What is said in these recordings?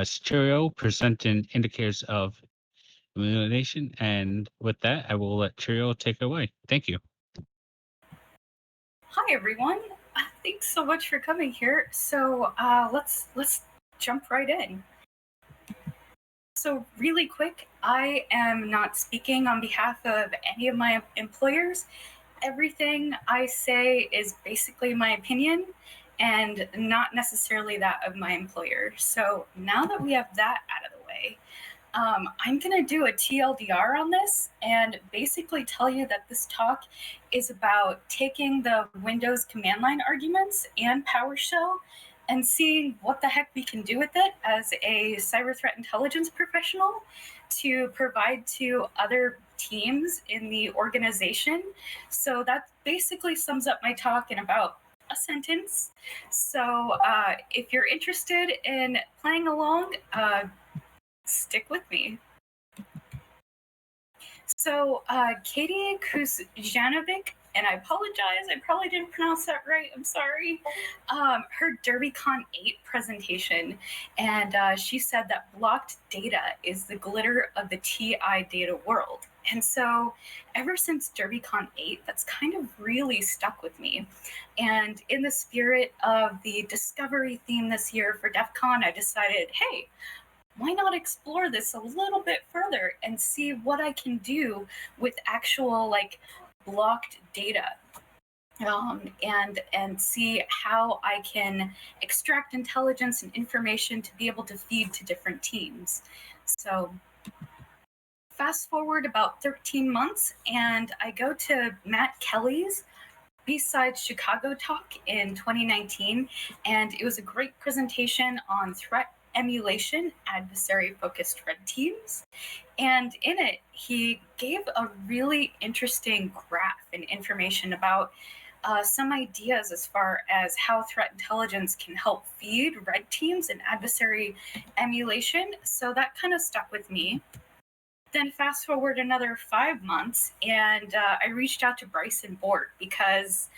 Stereo presenting indicators of emulation. And with that, I will let Cheerio take it away. Thank you. Hi everyone. Thanks so much for coming here. So let's jump right in. So really quick, I am not speaking on behalf of any of my employers. Everything I say is basically my opinion and not necessarily that of my employer. So now that we have that out of the way, I'm going to do a TLDR on this and basically tell you that this talk is about taking the Windows command line arguments and PowerShell and seeing what the heck we can do with it as a cyber threat intelligence professional to provide to other teams in the organization. So that basically sums up my talk in about a sentence. So if you're interested in playing along, stick with me. So Katie Kuzjanovic, and I apologize, I probably didn't pronounce that right, I'm sorry, her DerbyCon 8 presentation, and she said that blocked data is the glitter of the TI data world. And so ever since DerbyCon 8, that's kind of really stuck with me. And in the spirit of the discovery theme this year for DEF CON, I decided, hey, why not explore this a little bit further and see what I can do with actual like blocked data, and see how I can extract intelligence and information to be able to feed to different teams. So fast forward about 13 months and I go to Matt Kelly's B-Side Chicago talk in 2019, and it was a great presentation on threat emulation, adversary-focused red teams. And in it, he gave a really interesting graph and information about some ideas as far as how threat intelligence can help feed red teams and adversary emulation. So that kind of stuck with me. Then fast forward another 5 months, and I reached out to Bryson Bort because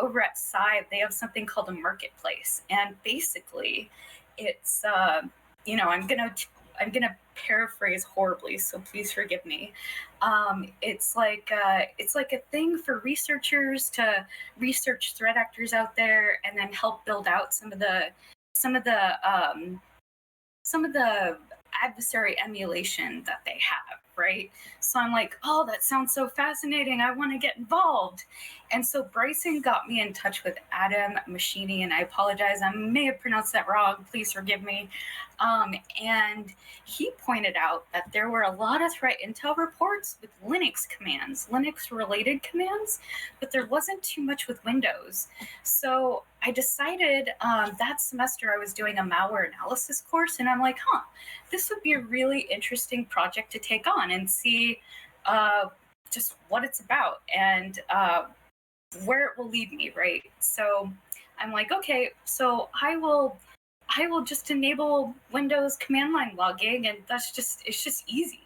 over at Side they have something called a marketplace, and basically, it's I'm gonna paraphrase horribly, so please forgive me. It's like a thing for researchers to research threat actors out there, and then help build out some of the adversary emulation that they have, right? So I'm like, oh, that sounds so fascinating. I want to get involved. And so Bryson got me in touch with Adam Machini, and I apologize, I may have pronounced that wrong. Please forgive me. And he pointed out that there were a lot of threat intel reports with Linux commands, Linux-related commands, but there wasn't too much with Windows. So I decided that semester I was doing a malware analysis course, and I'm like, this would be a really interesting project to take on and see just what it's about and where it will lead me, right? So I'm like, okay, so I will just enable Windows command line logging, and it's just easy.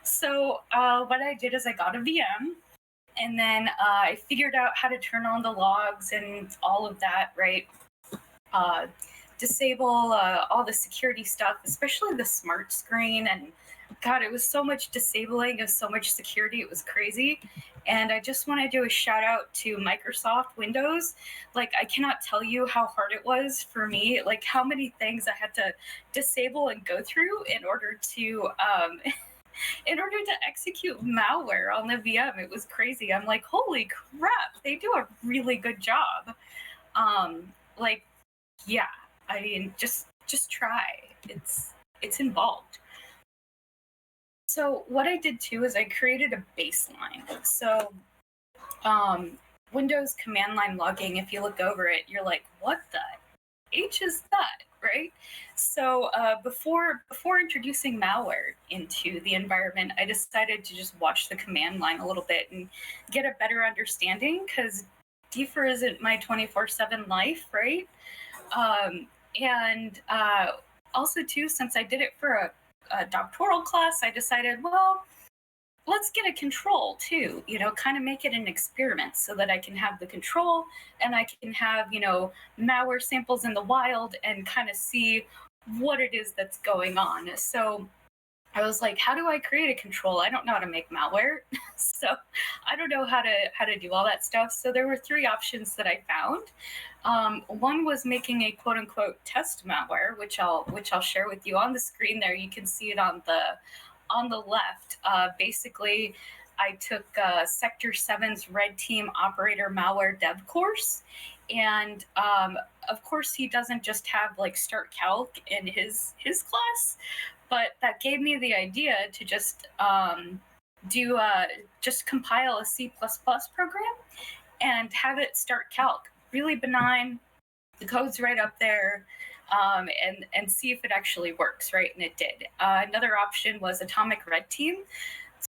so what I did is I got a VM, and then I figured out how to turn on the logs and all of that, right? Disable all the security stuff, especially the smart screen. And God, it was so much disabling of so much security. It was crazy. And I just want to do a shout out to Microsoft Windows. Like, I cannot tell you how hard it was for me, like how many things I had to disable and go through in order to execute malware on the VM. It was crazy. I'm like, holy crap, they do a really good job. Yeah, I mean, just try. It's involved. So what I did too is I created a baseline. So Windows command line logging, if you look over it, you're like, what the H is that, right? So before introducing malware into the environment, I decided to just watch the command line a little bit and get a better understanding, because DFIR isn't my 24/7 life, right? And also too, since I did it for a doctoral class, I decided, well, let's get a control too, kind of make it an experiment so that I can have the control and I can have, malware samples in the wild and kind of see what it is that's going on. So I was like, how do I create a control? I don't know how to make malware. So I don't know how to do all that stuff. So there were three options that I found. One was making a quote unquote test malware, which I'll share with you on the screen there. You can see it on the left. Basically, I took Sector 7's Red Team Operator Malware Dev course. And of course, he doesn't just have like Start Calc in his class, but that gave me the idea to just just compile a C++ program and have it start calc. Really benign. The code's right up there. And see if it actually works, right? And it did. Another option was Atomic Red Team.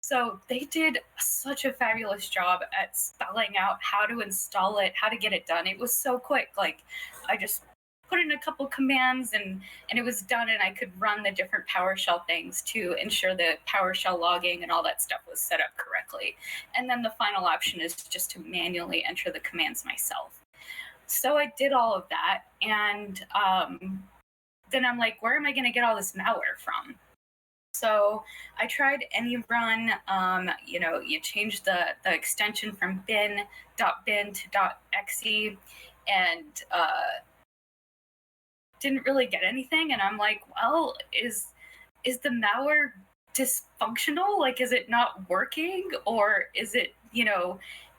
So they did such a fabulous job at spelling out how to install it, how to get it done. It was so quick. Like I just put in a couple commands and it was done, and I could run the different PowerShell things to ensure the PowerShell logging and all that stuff was set up correctly. And then the final option is just to manually enter the commands myself. So I did all of that, and then I'm like, where am I going to get all this malware from? So I tried AnyRun. You change the extension from bin.bin to .exe, and didn't really get anything. And I'm like, well, is the malware dysfunctional? Like, is it not working, or is it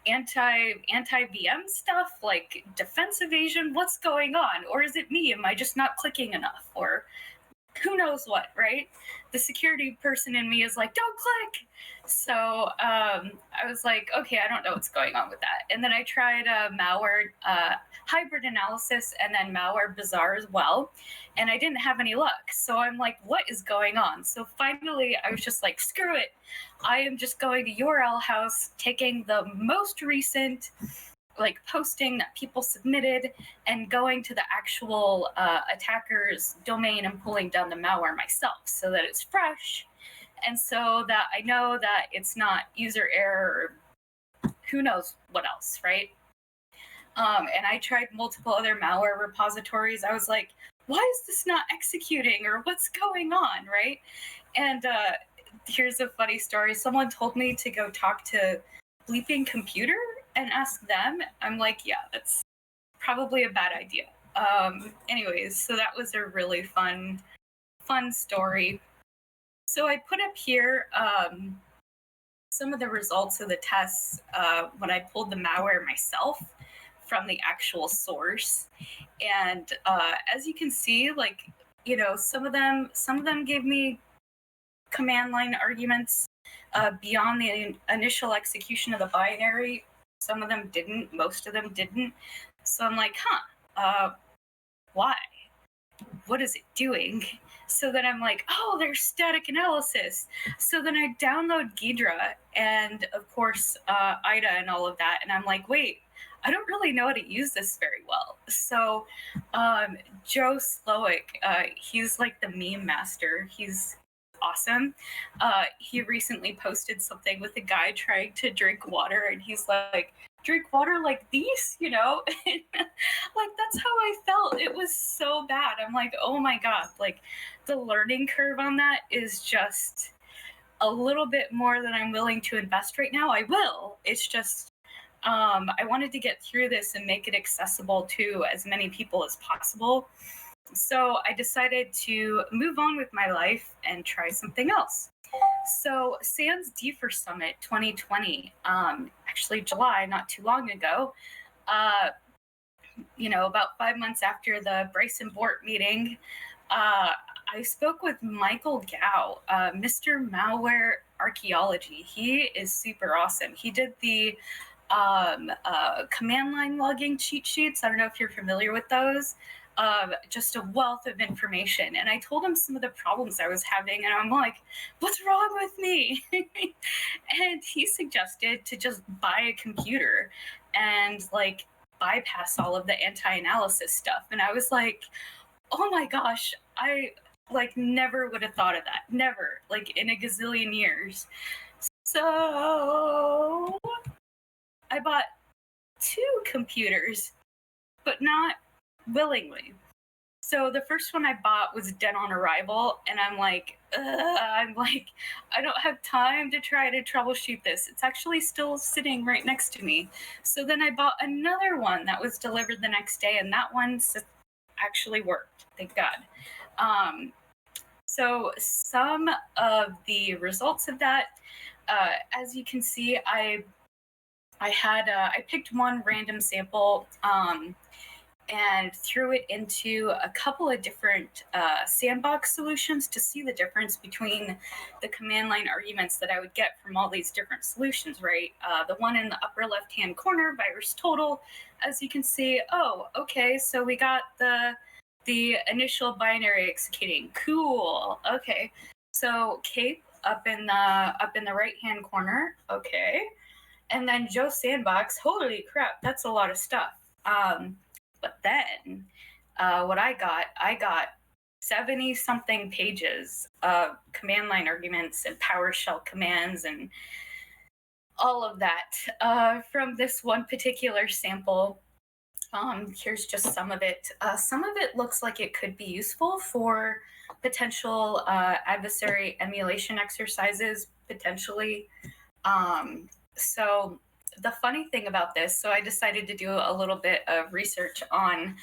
anti VM stuff, like defense evasion? What's going on? Or is it me? Am I just not clicking enough? Or who knows what, right? The security person in me is like, don't click. So I was like, okay, I don't know what's going on with that. And then I tried malware hybrid analysis and then malware bazaar as well. And I didn't have any luck. So I'm like, what is going on? So finally, I was just like, screw it. I am just going to URL house, taking the most recent posting that people submitted and going to the actual attacker's domain and pulling down the malware myself so that it's fresh and so that I know that it's not user error or who knows what else, right? And I tried multiple other malware repositories. I was like, why is this not executing, or what's going on, right? And here's a funny story. Someone told me to go talk to Bleeping Computer and ask them. I'm like, yeah, that's probably a bad idea. Anyways, so that was a really fun story. So I put up here some of the results of the tests when I pulled the malware myself from the actual source. And as you can see, some of them gave me command line arguments beyond the initial execution of the binary. Some of them didn't, most of them didn't. So I'm like, why? What is it doing? So then I'm like, oh, there's static analysis. So then I download Ghidra and of course IDA and all of that. And I'm like, wait, I don't really know how to use this very well. So Joe Slowick, he's like the meme master. He's awesome. He recently posted something with a guy trying to drink water, and he's like, drink water like these, like that's how I felt. It was so bad. I'm like, oh my god, like the learning curve on that is just a little bit more than I'm willing to invest right now. I will. It's just I wanted to get through this and make it accessible to as many people as possible. So I decided to move on with my life and try something else. So SANS DFIR Summit 2020, actually July, not too long ago, about 5 months after the Bryson Bort meeting, I spoke with Michael Gao, Mr. Malware Archaeology. He is super awesome. He did the command line logging cheat sheets. I don't know if you're familiar with those. Just a wealth of information. And I told him some of the problems I was having, and I'm like, what's wrong with me? And he suggested to just buy a computer and bypass all of the anti-analysis stuff. And I was like, oh my gosh, I never would have thought of that. Never, in a gazillion years. So I bought 2 computers, but not willingly. So the first one I bought was dead on arrival, and I'm like, I don't have time to try to troubleshoot this. It's actually still sitting right next to me. So then I bought another one that was delivered the next day, and that one actually worked. Thank God. So some of the results of that, as you can see, I picked one random sample and threw it into a couple of different sandbox solutions to see the difference between the command line arguments that I would get from all these different solutions, right? The one in the upper left-hand corner, virus total, as you can see, oh, okay, so we got the initial binary executing. Cool. Okay. So cape up in the right-hand corner. Okay. And then Joe Sandbox. Holy crap, that's a lot of stuff. But then what I got 70 something pages of command line arguments and PowerShell commands and all of that from this one particular sample. Here's just some of it. Some of it looks like it could be useful for potential adversary emulation exercises, potentially. So the funny thing about this, so I decided to do a little bit of research on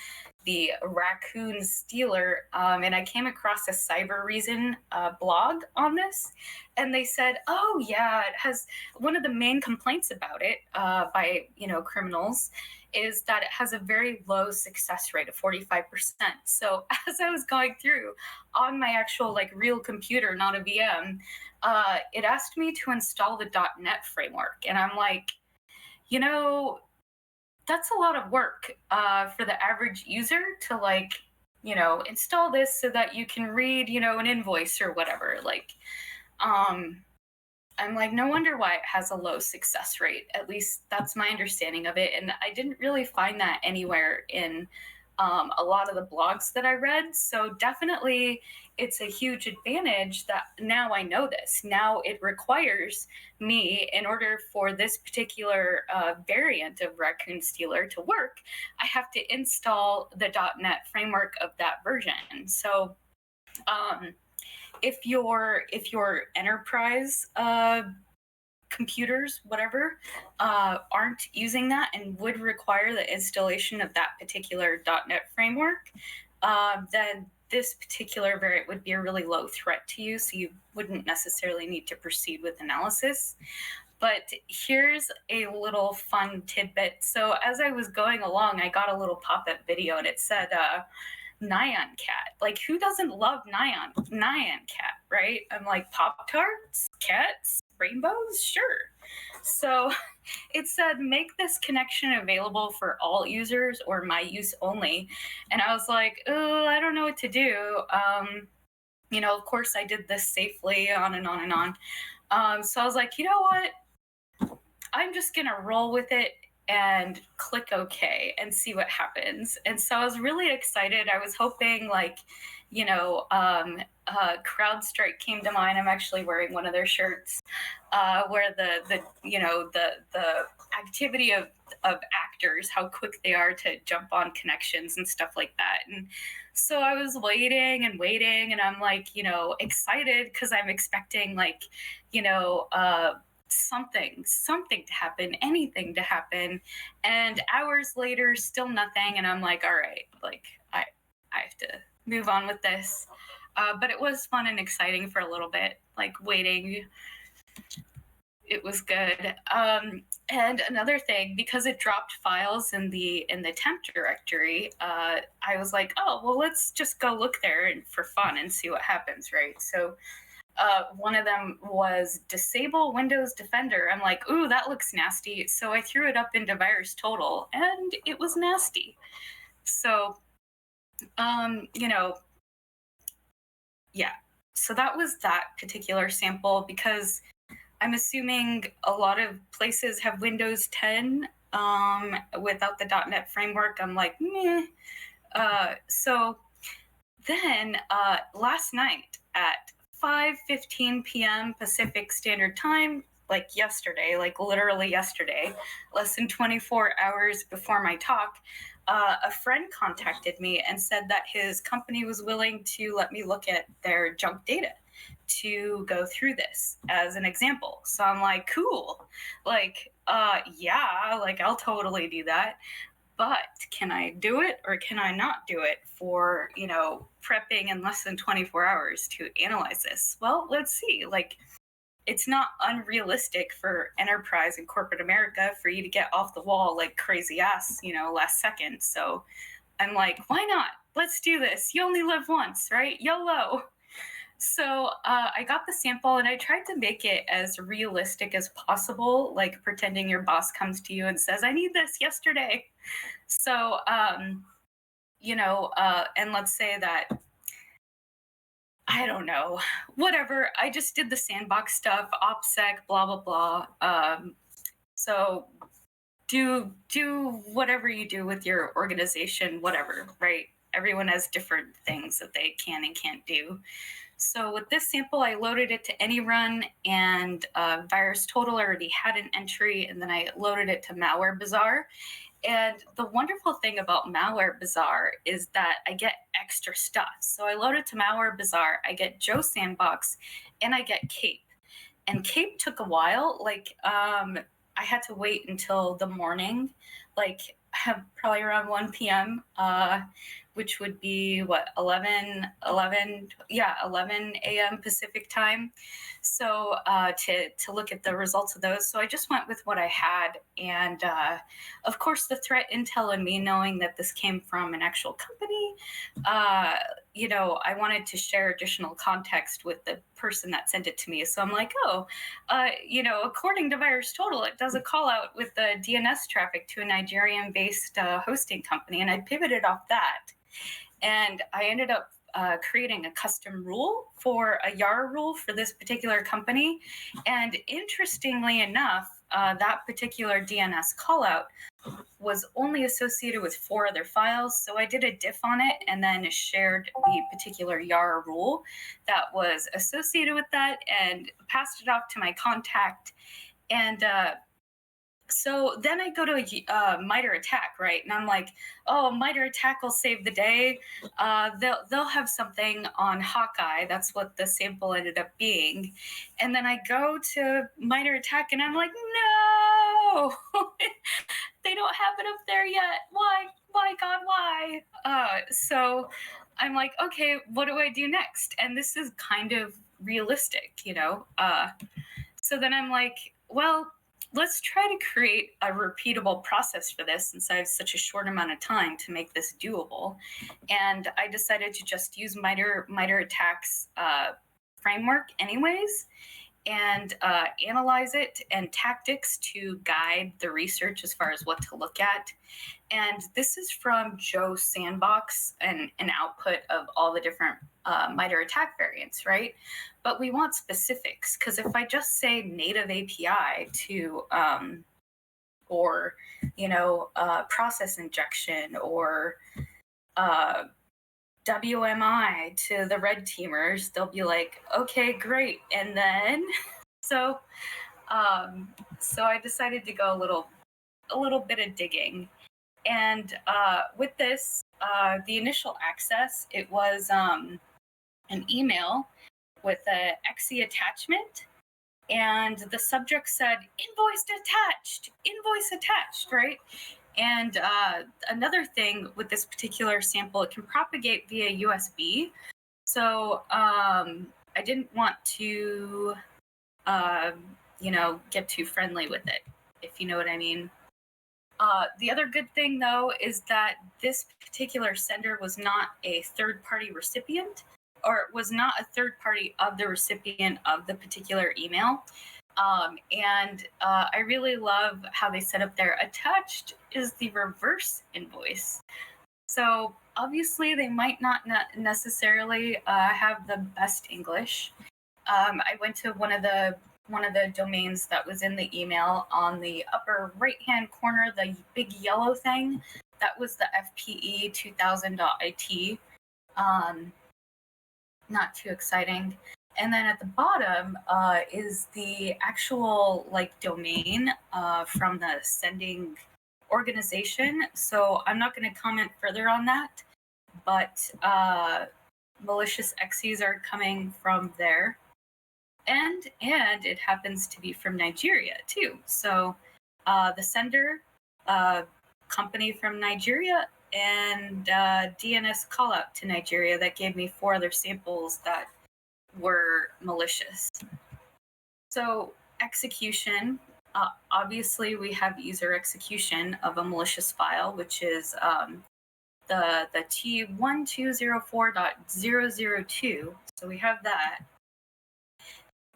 the raccoon stealer, and I came across a Cyber Reason blog on this, and they said, oh yeah, it has, one of the main complaints about it by criminals is that it has a very low success rate of 45%. So as I was going through on my actual like real computer, not a VM, it asked me to install the .NET framework, and I'm like, that's a lot of work for the average user to like, install this so that you can read, an invoice or whatever. Like, I'm like, no wonder why it has a low success rate. At least that's my understanding of it. And I didn't really find that anywhere in a lot of the blogs that I read. So definitely it's a huge advantage that now I know this. Now it requires me, in order for this particular variant of Raccoon Stealer to work, I have to install the .NET framework of that version. So if your enterprise computers, whatever, aren't using that and would require the installation of that particular .NET framework, then this particular variant would be a really low threat to you, so you wouldn't necessarily need to proceed with analysis. But here's a little fun tidbit. So as I was going along, I got a little pop-up video, and it said, Nyan Cat. Like, who doesn't love Nyan Cat, right? I'm like, Pop-Tarts? Cats? Rainbows? Sure. So it said, make this connection available for all users or my use only. And I was like, oh, I don't know what to do. Of course I did this safely, on and on and on. So I was like, you know what? I'm just going to roll with it and click OK and see what happens. And so I was really excited. I was hoping, like, CrowdStrike came to mind. I'm actually wearing one of their shirts where the activity of actors, how quick they are to jump on connections and stuff like that. And so I was waiting, and I'm like, excited because I'm expecting, like, something to happen, anything to happen. And hours later, still nothing. And I'm like, all right, like, I have to move on with this. But it was fun and exciting for a little bit, like waiting. It was good. And another thing, because it dropped files in the temp directory, I was like, oh, well, let's just go look there for fun and see what happens, right? So one of them was disable Windows Defender. I'm like, ooh, that looks nasty. So I threw it up into virus total, and it was nasty. So, yeah. So that was that particular sample, because I'm assuming a lot of places have Windows 10 without the .NET framework. I'm like, meh. So then last night at 5:15 p.m. Pacific Standard Time, like yesterday, like literally yesterday, less than 24 hours before my talk, a friend contacted me and said that his company was willing to let me look at their junk data to go through this as an example. So I'm like, cool. Like, yeah, like I'll totally do that. But can I do it or can I not do it for, prepping in less than 24 hours to analyze this? Well, let's see. Like, it's not unrealistic for enterprise and corporate America for you to get off the wall like crazy ass, last second. So I'm like, why not? Let's do this. You only live once, right? YOLO. So I got the sample and I tried to make it as realistic as possible, like pretending your boss comes to you and says, I need this yesterday. So, and let's say that, I don't know, whatever. I just did the sandbox stuff, OPSEC, blah, blah, blah. So do whatever you do with your organization, whatever, right? Everyone has different things that they can and can't do. So with this sample, I loaded it to AnyRun, and VirusTotal already had an entry, and then I loaded it to Malware Bazaar. And the wonderful thing about Malware Bazaar is that I get extra stuff. So I loaded to Malware Bazaar, I get Joe Sandbox, and I get Cape. And Cape took a while. Like, I had to wait until the morning, like probably around 1 p.m., which would be 11 a.m. Pacific time. So to look at the results of those. So I just went with what I had. And of course, the threat intel and me knowing that this came from an actual company, I wanted to share additional context with the person that sent it to me. So I'm like, according to VirusTotal, it does a call out with the DNS traffic to a Nigerian-based hosting company. And I pivoted off that. And I ended up creating a custom rule for a YAR rule for this particular company. And interestingly enough, that particular DNS callout was only associated with 4 other files. So I did a diff on it and then shared the particular YAR rule that was associated with that and passed it off to my contact. And so then I go to a MITRE ATT&CK, right? And I'm like, oh, MITRE ATT&CK will save the day. They'll have something on Hawkeye. That's what the sample ended up being. And then I go to MITRE ATT&CK and I'm like, no, they don't have it up there yet. Why? Why, God, why? So I'm like, okay, what do I do next? And this is kind of realistic, So then I'm like, well, let's try to create a repeatable process for this since I have such a short amount of time to make this doable. And I decided to just use MITRE ATT&CK's framework anyways, and analyze it and tactics to guide the research as far as what to look at. And this is from Joe Sandbox and an output of all the different MITRE ATT&CK variants, right? But we want specifics, because if I just say native API to, or, process injection, or WMI to the red teamers, they'll be like, okay, great. And then, so I decided to go a little bit of digging. And with this, the initial access, it was an email with a exe attachment, and the subject said invoice attached, right? And another thing with this particular sample, it can propagate via USB. So I didn't want to, get too friendly with it, if you know what I mean. The other good thing, though, is that this particular sender was not a third-party recipient, or was not a third party of the recipient of the particular email. And I really love how they set up there. Attached is the reverse invoice. So obviously they might not necessarily have the best English. I went to one of the domains that was in the email on the upper right-hand corner, the big yellow thing. That was the FPE 2000.it. Not too exciting. And then at the bottom is the actual domain from the sending organization, so I'm not going to comment further on that, but malicious exes are coming from there. And it happens to be from Nigeria too. So the sender, company from Nigeria, and DNS call out to Nigeria that gave me 4 other samples that were malicious. So execution, obviously we have user execution of a malicious file, which is the T1204.002. So we have that.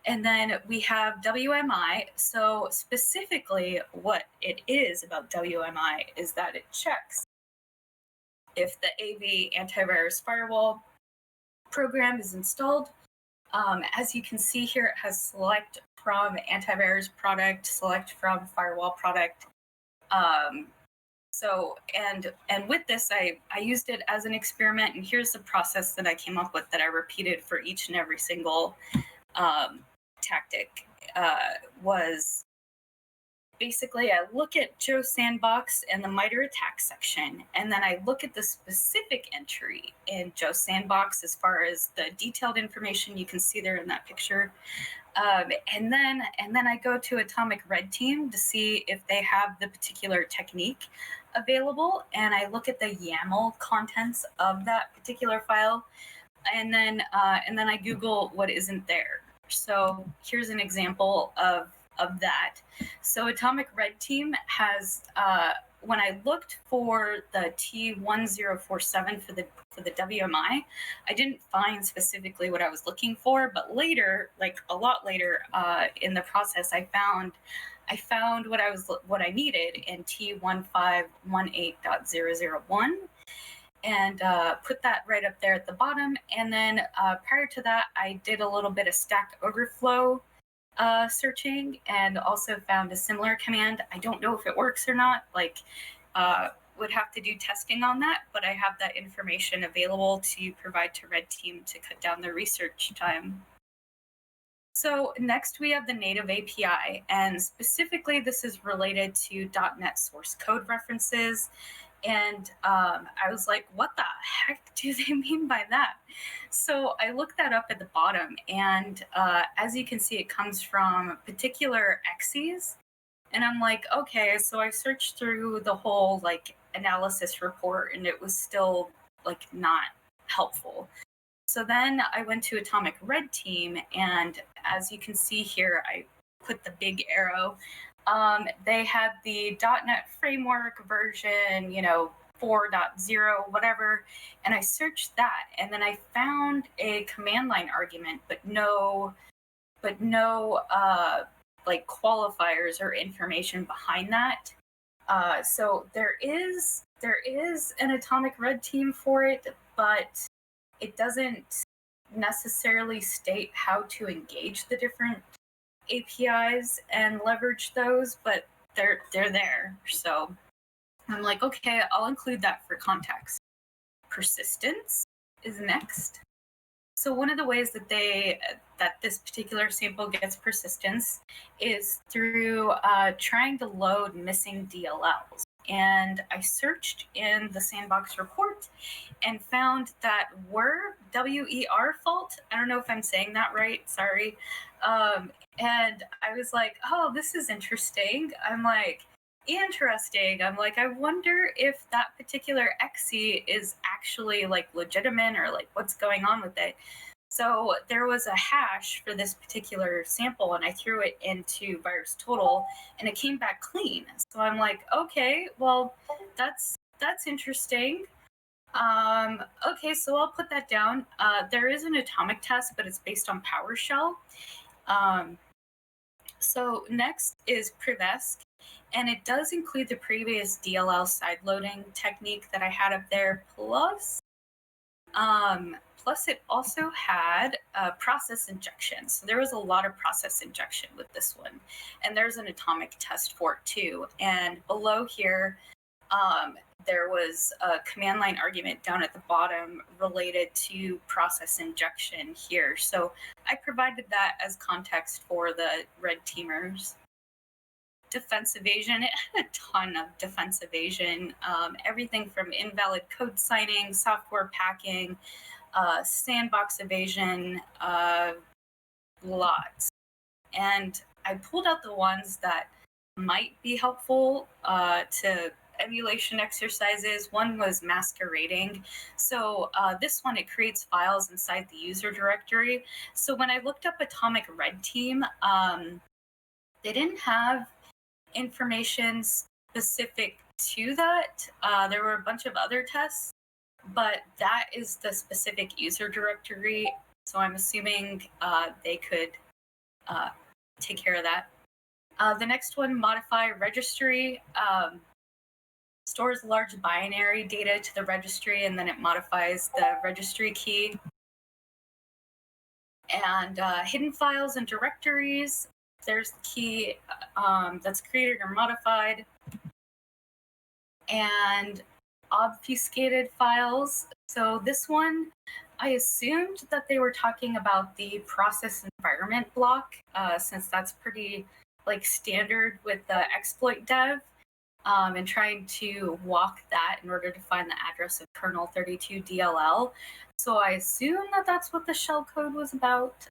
And then we have WMI. So specifically what it is about WMI is that it checks if the AV antivirus firewall program is installed. As you can see here, it has select from antivirus product, select from firewall product. So, and with this, I used it as an experiment, and here's the process that I came up with that I repeated for each and every single tactic. Was basically I look at Joe Sandbox and the MITRE attack section, and then I look at the specific entry in Joe Sandbox as far as the detailed information you can see there in that picture. And then I go to Atomic Red Team to see if they have the particular technique available, and I look at the YAML contents of that particular file, and then I Google what isn't there. So here's an example of that. So Atomic Red Team has, when I looked for the T1047 for the WMI, I didn't find specifically what I was looking for, but later, like a lot later in the process, I found what I needed in T1518.001. and put that right up there at the bottom. And then prior to that, I did a little bit of Stack Overflow searching, and also found a similar command. I don't know if it works or not, like would have to do testing on that, but I have that information available to provide to Red Team to cut down their research time. So next we have the native API, and specifically this is related to .NET source code references. And I was like, what the heck do they mean by that? So I looked that up at the bottom, and as you can see, it comes from particular exes. And I'm like, okay, so I searched through the whole like analysis report, and it was still like not helpful. So then I went to Atomic Red Team, and as you can see here, I put the big arrow. They had the .NET framework version, 4.0, whatever, and I searched that, and then I found a command line argument, but no like qualifiers or information behind that. So there is an Atomic Red Team for it, but it doesn't necessarily state how to engage the different APIs and leverage those, but they're there. So I'm like, okay, I'll include that for context. Persistence is next. So one of the ways that this particular sample gets persistence is through trying to load missing DLLs. And I searched in the Sandbox report and found that WER fault. I don't know if I'm saying that right. Sorry. And I was like, oh, this is interesting. I'm like, I wonder if that particular exe is actually like legitimate, or like what's going on with it. So there was a hash for this particular sample, and I threw it into VirusTotal, and it came back clean. So I'm like, okay, well, that's interesting. Okay, so I'll put that down. There is an atomic test, but it's based on PowerShell. So next is Privesc, and it does include the previous DLL sideloading technique that I had up there, plus it also had process injection. So there was a lot of process injection with this one, and there's an atomic test for it too. And below here, there was a command line argument down at the bottom related to process injection here. So I provided that as context for the red teamers. defense evasion. It had a ton of defense evasion, everything from invalid code signing, software packing, sandbox evasion, lots. And I pulled out the ones that might be helpful to emulation exercises. One was masquerading. So this one, it creates files inside the user directory. So when I looked up Atomic Red Team, they didn't have information specific to that. There were a bunch of other tests, but that is the specific user directory. So I'm assuming they could take care of that. The next one, modify registry, stores large binary data to the registry, and then it modifies the registry key. And hidden files and directories, there's the key that's created or modified. And obfuscated files. So this one, I assumed that they were talking about the process environment block, since that's pretty like standard with the exploit dev, and trying to walk that in order to find the address of kernel 32 DLL. So I assume that that's what the shell code was about.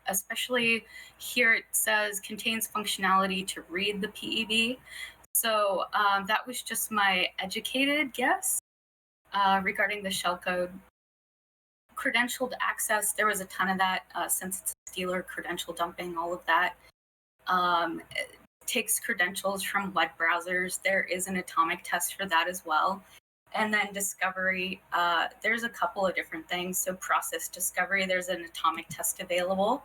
Especially here it says contains functionality to read the PEB. So that was just my educated guess regarding the shellcode. Credentialed access, there was a ton of that since it's a Stealer credential dumping, all of that. It takes credentials from web browsers. There is an atomic test for that as well. And then discovery, there's a couple of different things. So process discovery, there's an atomic test available.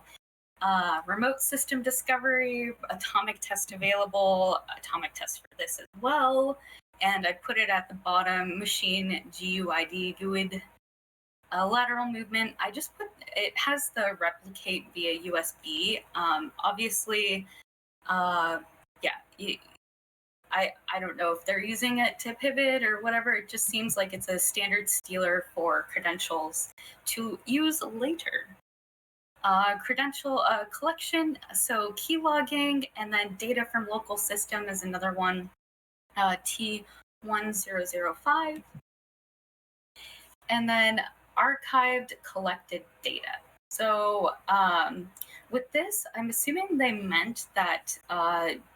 Remote system discovery, atomic test available, atomic test for this as well. And I put it at the bottom, machine GUID, GUID. Lateral movement, I just put, it has the replicate via USB. Obviously, I don't know if they're using it to pivot or whatever. It just seems like it's a standard Stealer for credentials to use later. Credential collection, so key logging, and then data from local system is another one, T1005. And then archived collected data. So with this, I'm assuming they meant that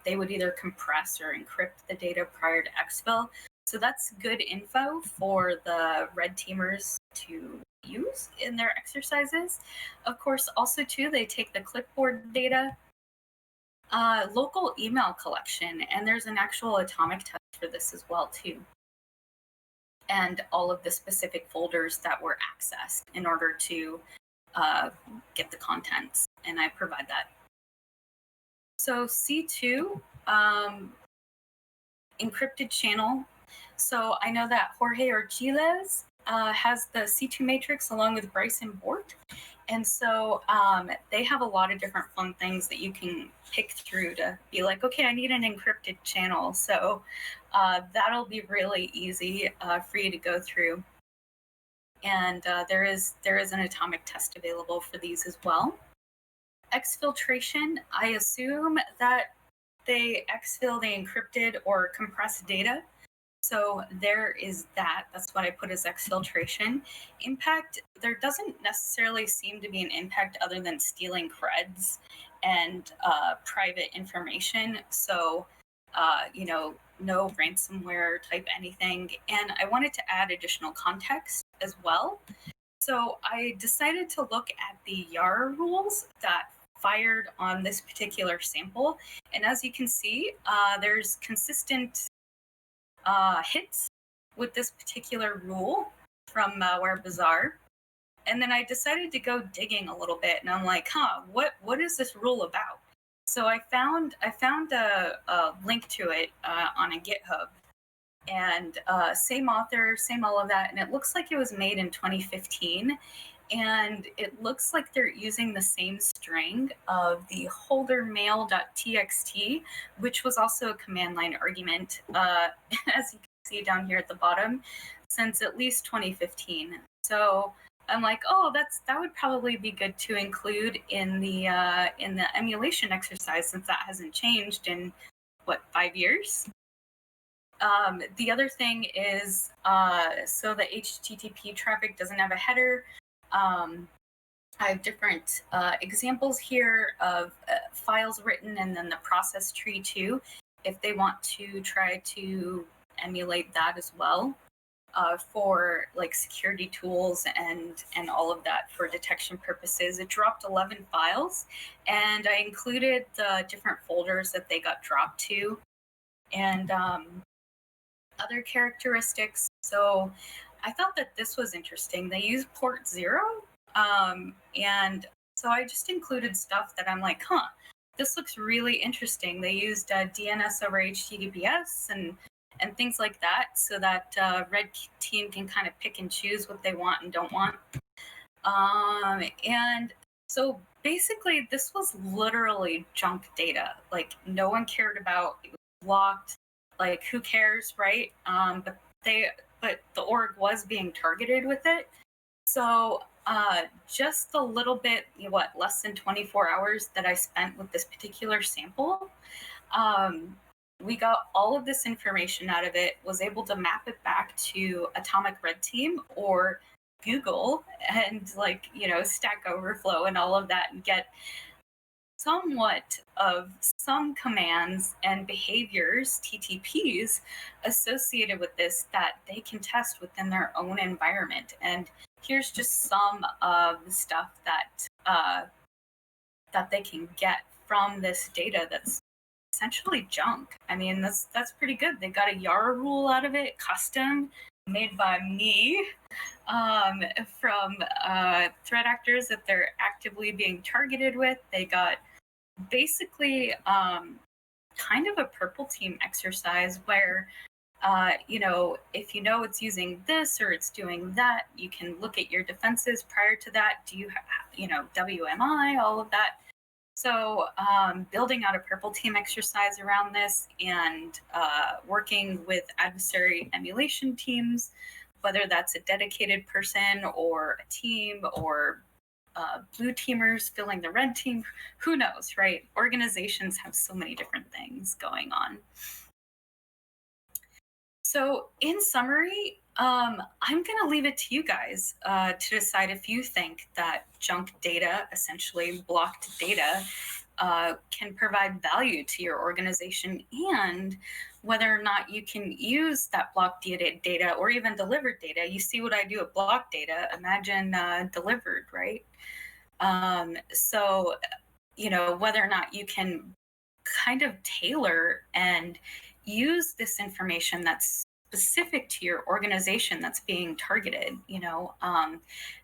they would either compress or encrypt the data prior to exfil. So that's good info for the red teamers to use in their exercises. Of course, also too, they take the clipboard data, local email collection, and there's an actual atomic test for this as well too. And all of the specific folders that were accessed in order to get the contents, and I provide that. So C2, encrypted channel. So I know that Jorge Archiles has the C2 matrix along with Bryson Bort. And so they have a lot of different fun things that you can pick through to be like, okay, I need an encrypted channel. So that'll be really easy for you to go through. And there is an atomic test available for these as well. Exfiltration, I assume that they exfil the encrypted or compressed data. So there is that. That's what I put as exfiltration. Impact, there doesn't necessarily seem to be an impact other than stealing creds and private information. So, no ransomware type anything. And I wanted to add additional context as well. So I decided to look at the YAR rules that fired on this particular sample. And as you can see, there's consistent hits with this particular rule from Malware Bazaar. And then I decided to go digging a little bit, and I'm like, what is this rule about? So I found a link to it on a GitHub, and same author, same all of that, and it looks like it was made in 2015. And it looks like they're using the same string of the holdermail.txt, which was also a command line argument, as you can see down here at the bottom, since at least 2015. So I'm like, oh, that would probably be good to include in the emulation exercise, since that hasn't changed in what, 5 years. The other thing is, so the HTTP traffic doesn't have a header. I have different examples here of files written, and then the process tree too, if they want to try to emulate that as well, for like security tools and all of that for detection purposes. It dropped 11 files, and I included the different folders that they got dropped to, and other characteristics. So I thought that this was interesting. They use port 0, and so I just included stuff that I'm like, huh, this looks really interesting. They used DNS over HTTPS and things like that, so that red team can kind of pick and choose what they want and don't want. And so basically, this was literally junk data. Like, no one cared about. It was blocked. Like, who cares, right? But the org was being targeted with it. So just the little bit, less than 24 hours that I spent with this particular sample, we got all of this information out of it, was able to map it back to Atomic Red Team or Google, and Stack Overflow and all of that, and get somewhat of some commands and behaviors, TTPs, associated with this that they can test within their own environment. And here's just some of the stuff that that they can get from this data that's essentially junk. I mean, that's pretty good. They got a Yara rule out of it, custom, made by me, from threat actors that they're actively being targeted with. They got basically kind of a purple team exercise where if it's using this or it's doing that, you can look at your defenses prior to that. Do you have, WMI, all of that. So building out a purple team exercise around this, and working with adversary emulation teams, whether that's a dedicated person or a team or blue teamers filling the red team, who knows, right? Organizations have so many different things going on. So in summary, I'm going to leave it to you guys to decide if you think that junk data, essentially blocked data, can provide value to your organization, and whether or not you can use that blocked data or even delivered data. You see what I do at blocked data, imagine delivered, right? So, whether or not you can kind of tailor and use this information that's specific to your organization that's being targeted,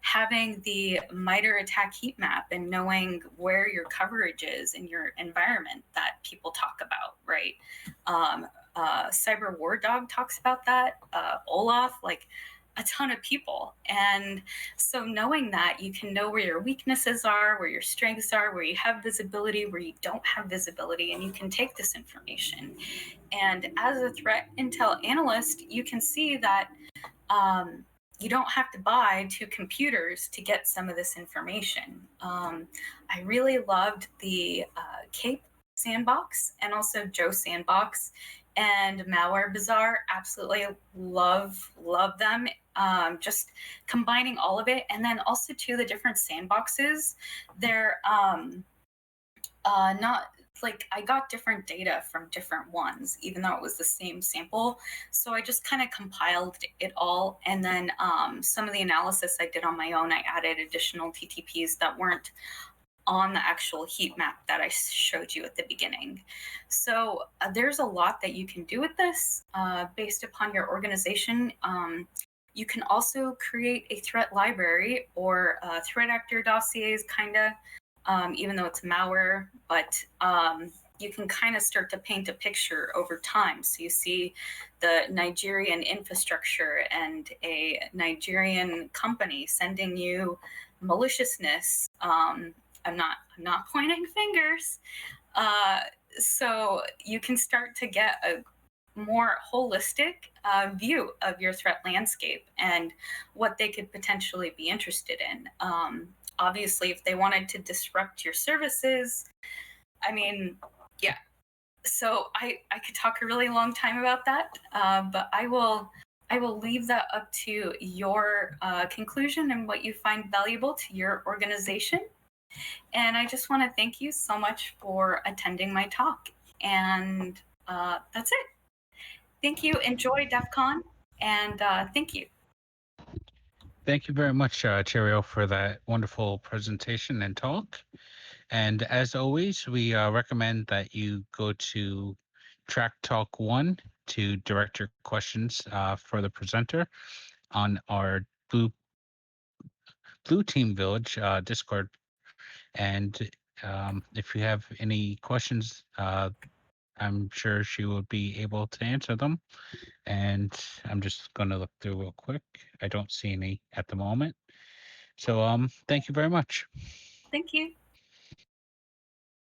having the MITRE attack heat map and knowing where your coverage is in your environment that people talk about, right? Cyber War Dog talks about that, Olaf, like a ton of people. And so knowing that, you can know where your weaknesses are, where your strengths are, where you have visibility, where you don't have visibility, and you can take this information. And as a threat intel analyst, you can see that you don't have to buy 2 computers to get some of this information. I really loved the CAPE sandbox and also Joe sandbox and Malware Bazaar. Absolutely love them. Just combining all of it, and then also the different sandboxes. They're not like, I got different data from different ones, even though it was the same sample. So I just kind of compiled it all, and then some of the analysis I did on my own, I added additional TTPs that weren't on the actual heat map that I showed you at the beginning. So there's a lot that you can do with this based upon your organization. You can also create a threat library or threat actor dossiers, even though it's malware, but you can kind of start to paint a picture over time. So you see the Nigerian infrastructure and a Nigerian company sending you maliciousness. I'm not pointing fingers. So you can start to get a more holistic view of your threat landscape and what they could potentially be interested in. Obviously, if they wanted to disrupt your services, I mean, yeah. So I could talk a really long time about that, but I will leave that up to your conclusion and what you find valuable to your organization. And I just want to thank you so much for attending my talk. And that's it. Thank you. Enjoy DEF CON. And thank you. Thank you very much, Cheerio, for that wonderful presentation and talk. And as always, we recommend that you go to Track Talk 1 to direct your questions for the presenter on our Blue Team Village Discord. And if you have any questions, I'm sure she will be able to answer them. And I'm just going to look through real quick. I don't see any at the moment. So thank you very much. Thank you.